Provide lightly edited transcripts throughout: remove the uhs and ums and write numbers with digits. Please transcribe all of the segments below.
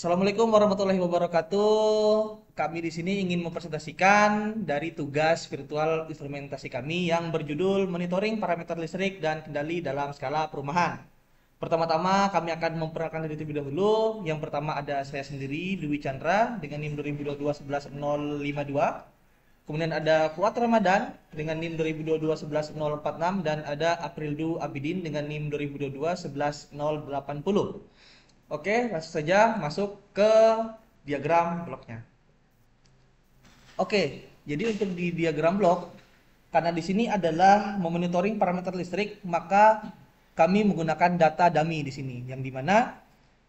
Assalamualaikum warahmatullahi wabarakatuh. Kami di sini ingin mempresentasikan dari tugas virtual instrumentasi kami yang berjudul monitoring parameter listrik dan kendali dalam skala perumahan. Pertama-tama kami akan memperkenalkan diri terlebih dahulu. Yang pertama ada saya sendiri, Dwi Chandra dengan NIM 2022-11052. Kemudian ada Fuad Ramadan dengan NIM 2022-11046 dan ada Aprildu Abidin dengan NIM 2022-11080. Oke, langsung saja masuk ke diagram bloknya. Oke, jadi untuk di diagram blok, karena di sini adalah memonitoring parameter listrik, maka kami menggunakan data dummy di sini, yang dimana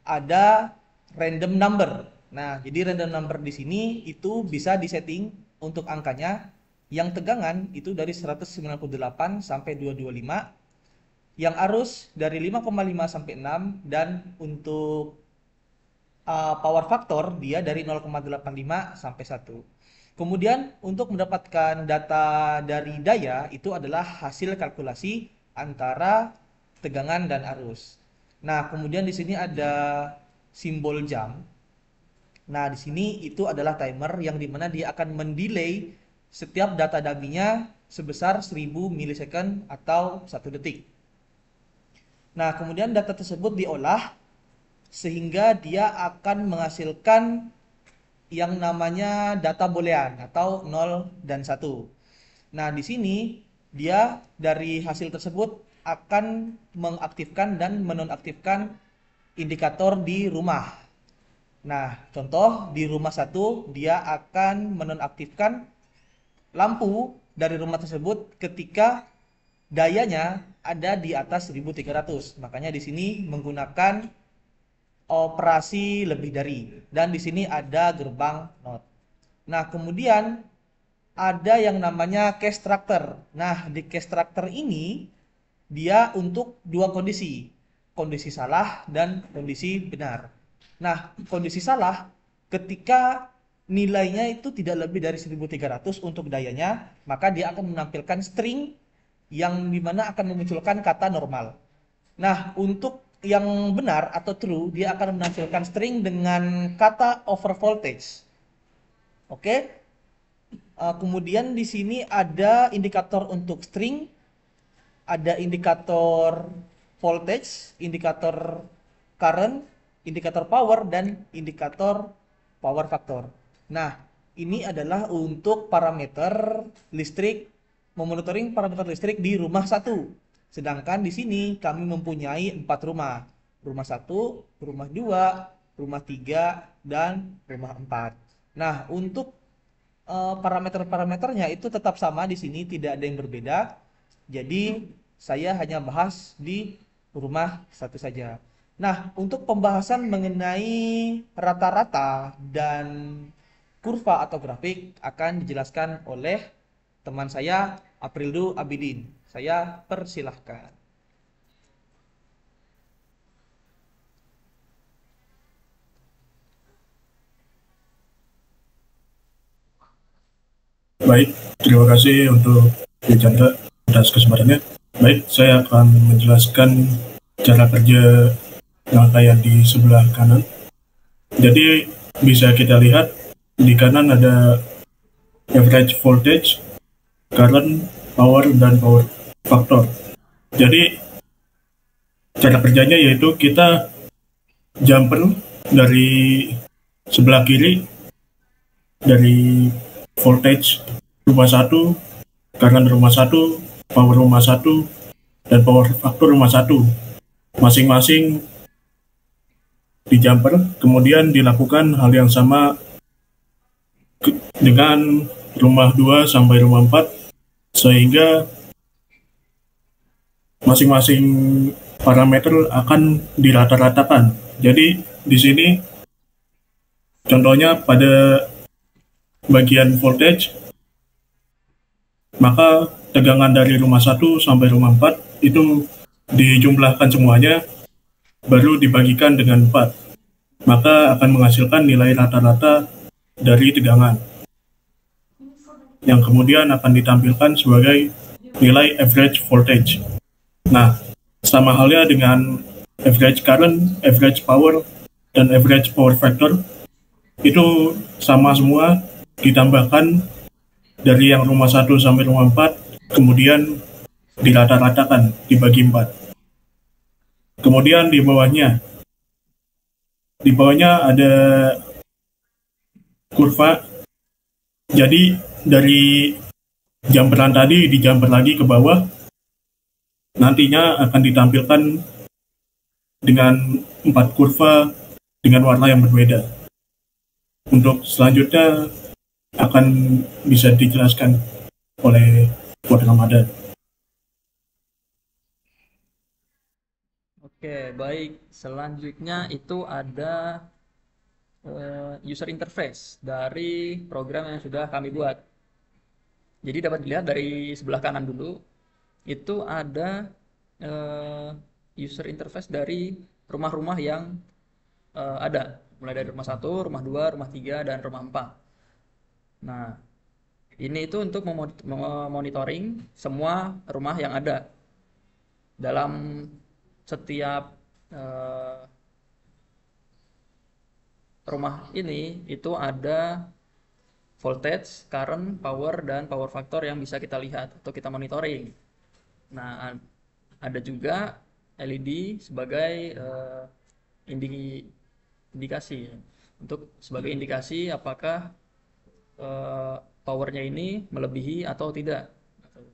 ada random number. Nah, jadi random number di sini itu bisa disetting untuk angkanya, yang tegangan itu dari 198 sampai 225, yang arus dari 5,5 sampai 6, dan untuk power factor dia dari 0,85 sampai 1. Kemudian untuk mendapatkan data dari daya itu adalah hasil kalkulasi antara tegangan dan arus. Nah, kemudian di sini ada simbol jam. Nah, di sini itu adalah timer yang dimana dia akan mendelay setiap data dummy-nya sebesar 1000 milisecond atau 1 detik. Nah, kemudian data tersebut diolah sehingga dia akan menghasilkan yang namanya data boolean atau 0 dan 1. Nah, di sini dia dari hasil tersebut akan mengaktifkan dan menonaktifkan indikator di rumah. Nah, contoh di rumah 1 dia akan menonaktifkan lampu dari rumah tersebut ketika dayanya ada di atas 1300. Makanya di sini menggunakan operasi lebih dari, dan di sini ada gerbang not. Nah, kemudian ada yang namanya case structure. Nah, di case structure ini dia untuk dua kondisi, kondisi salah dan kondisi benar. Nah, kondisi salah ketika nilainya itu tidak lebih dari 1300 untuk dayanya, maka dia akan menampilkan string yang dimana akan memunculkan kata normal. Nah, untuk yang benar atau true, dia akan menampilkan string dengan kata over voltage. Oke. Kemudian di sini ada indikator untuk string, ada indikator voltage, indikator current, indikator power, dan indikator power factor. Nah, ini adalah untuk parameter listrik, memonitoring parameter listrik di rumah 1. Sedangkan di sini kami mempunyai 4 rumah. Rumah 1, rumah 2, rumah 3, dan rumah 4. Nah, untuk parameter-parameternya itu tetap sama di sini, tidak ada yang berbeda. Jadi, saya hanya bahas di rumah 1 saja. Nah, untuk pembahasan mengenai rata-rata dan kurva atau grafik akan dijelaskan oleh teman saya, Aprildu Abidin. Saya persilahkan. Baik, terima kasih untuk Bu Chandra atas kesempatannya. Baik, saya akan menjelaskan cara kerja rangkaian di sebelah kanan. Jadi bisa kita lihat di kanan ada average voltage, current, power, dan power factor. Jadi cara kerjanya yaitu kita jumper dari sebelah kiri dari voltage rumah 1, current rumah 1, power rumah 1, dan power factor rumah 1. Masing-masing di jumper, kemudian dilakukan hal yang sama dengan rumah 2 sampai rumah 4, sehingga masing-masing parameter akan dirata-ratakan. Jadi di sini contohnya pada bagian voltage, maka tegangan dari rumah 1 sampai rumah 4 itu dijumlahkan semuanya, baru dibagikan dengan 4. Maka akan menghasilkan nilai rata-rata dari tegangan, yang kemudian akan ditampilkan sebagai nilai average voltage. Nah, sama halnya dengan average current, average power, dan average power factor itu sama semua, ditambahkan dari yang rumah 1 sampai rumah 4, kemudian dirata-ratakan dibagi 4. Kemudian di bawahnya ada kurva. Jadi dari jumperan tadi dijumper lagi ke bawah, nantinya akan ditampilkan dengan 4 kurva dengan warna yang berbeda. Untuk selanjutnya akan bisa dijelaskan oleh Buat Ramadan. Oke, baik. Selanjutnya itu ada user interface dari program yang sudah kami buat. Jadi dapat dilihat dari sebelah kanan dulu, itu ada user interface dari rumah-rumah yang ada. Mulai dari rumah 1, rumah 2, rumah 3, dan rumah 4. Nah, ini itu untuk memonitoring semua rumah yang ada. Dalam setiap rumah ini itu ada voltage, current, power, dan power factor yang bisa kita lihat atau kita monitoring. Nah, ada juga LED sebagai indikasi untuk sebagai indikasi apakah powernya ini melebihi atau tidak.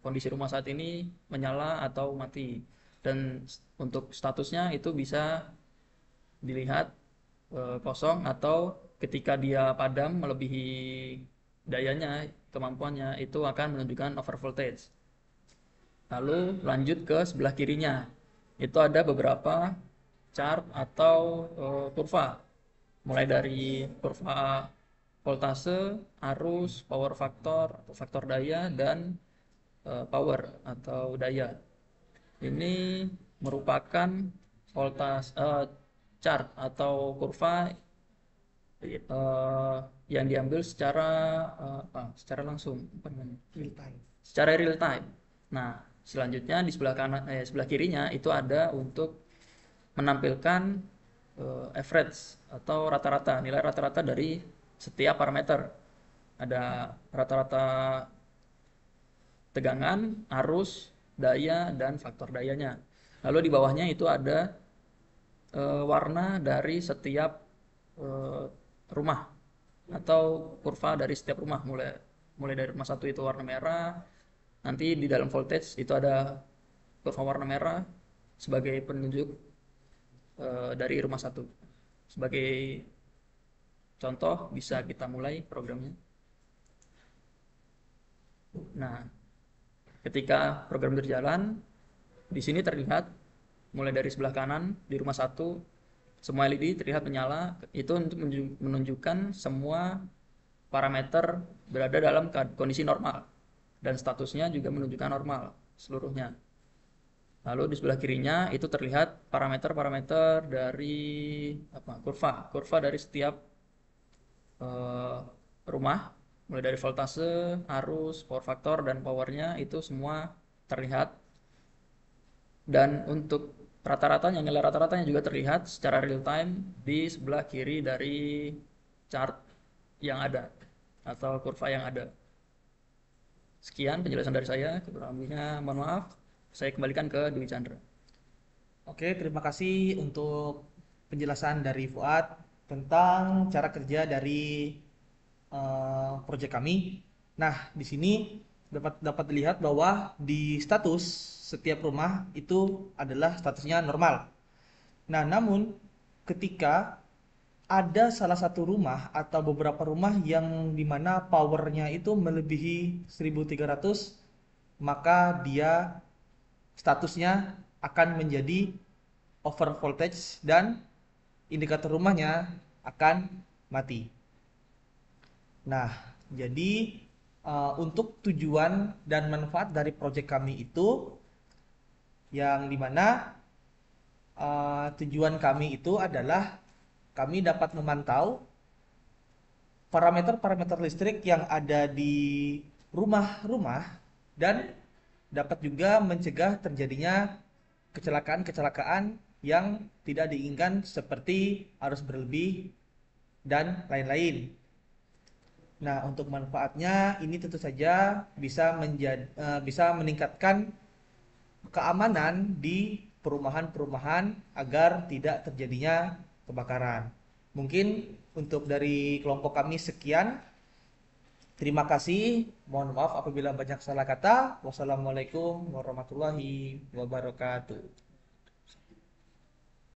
Kondisi rumah saat ini menyala atau mati. Dan untuk statusnya itu bisa dilihat kosong atau ketika dia padam melebihi dayanya, kemampuannya, itu akan menunjukkan over voltage. Lalu lanjut ke sebelah kirinya. Itu ada beberapa chart atau kurva. Mulai dari kurva voltase, arus, power factor atau faktor daya, dan power atau daya. Ini merupakan chart atau kurva yang diambil secara langsung, secara real time. Nah, selanjutnya di sebelah kirinya itu ada untuk menampilkan average atau rata-rata, nilai rata-rata dari setiap parameter. Ada rata-rata tegangan, arus, daya, dan faktor dayanya. Lalu di bawahnya itu ada warna dari setiap rumah atau kurva dari setiap rumah. Mulai dari rumah 1 itu warna merah. Nanti di dalam voltage itu ada kurva warna merah sebagai penunjuk dari rumah 1. Sebagai contoh bisa kita mulai programnya. Nah, ketika program berjalan, di sini terlihat mulai dari sebelah kanan di rumah 1 semua LED terlihat menyala. Itu untuk menunjukkan semua parameter berada dalam kondisi normal dan statusnya juga menunjukkan normal seluruhnya. Lalu di sebelah kirinya itu terlihat parameter-parameter dari kurva dari setiap rumah, mulai dari voltase, arus, power factor, dan powernya itu semua terlihat. Dan untuk rata-ratanya, nilai rata-ratanya juga terlihat secara real time di sebelah kiri dari chart yang ada atau kurva yang ada. Sekian penjelasan dari saya, kurang lebihnya mohon maaf. Saya kembalikan ke Dwi Chandra. Oke, terima kasih untuk penjelasan dari Fuad tentang cara kerja dari proyek kami. Nah, di sini dapat dilihat bahwa di status setiap rumah itu adalah statusnya normal. Nah, namun ketika ada salah satu rumah atau beberapa rumah yang dimana powernya itu melebihi 1300, maka dia statusnya akan menjadi over voltage dan indikator rumahnya akan mati. Nah, jadi untuk tujuan dan manfaat dari proyek kami itu yang dimana tujuan kami itu adalah kami dapat memantau parameter-parameter listrik yang ada di rumah-rumah dan dapat juga mencegah terjadinya kecelakaan-kecelakaan yang tidak diinginkan seperti arus berlebih dan lain-lain. Nah, untuk manfaatnya ini tentu saja bisa meningkatkan keamanan di perumahan-perumahan agar tidak terjadinya kebakaran. Mungkin untuk dari kelompok kami sekian. Terima kasih. Mohon maaf apabila banyak salah kata. Wassalamualaikum warahmatullahi wabarakatuh.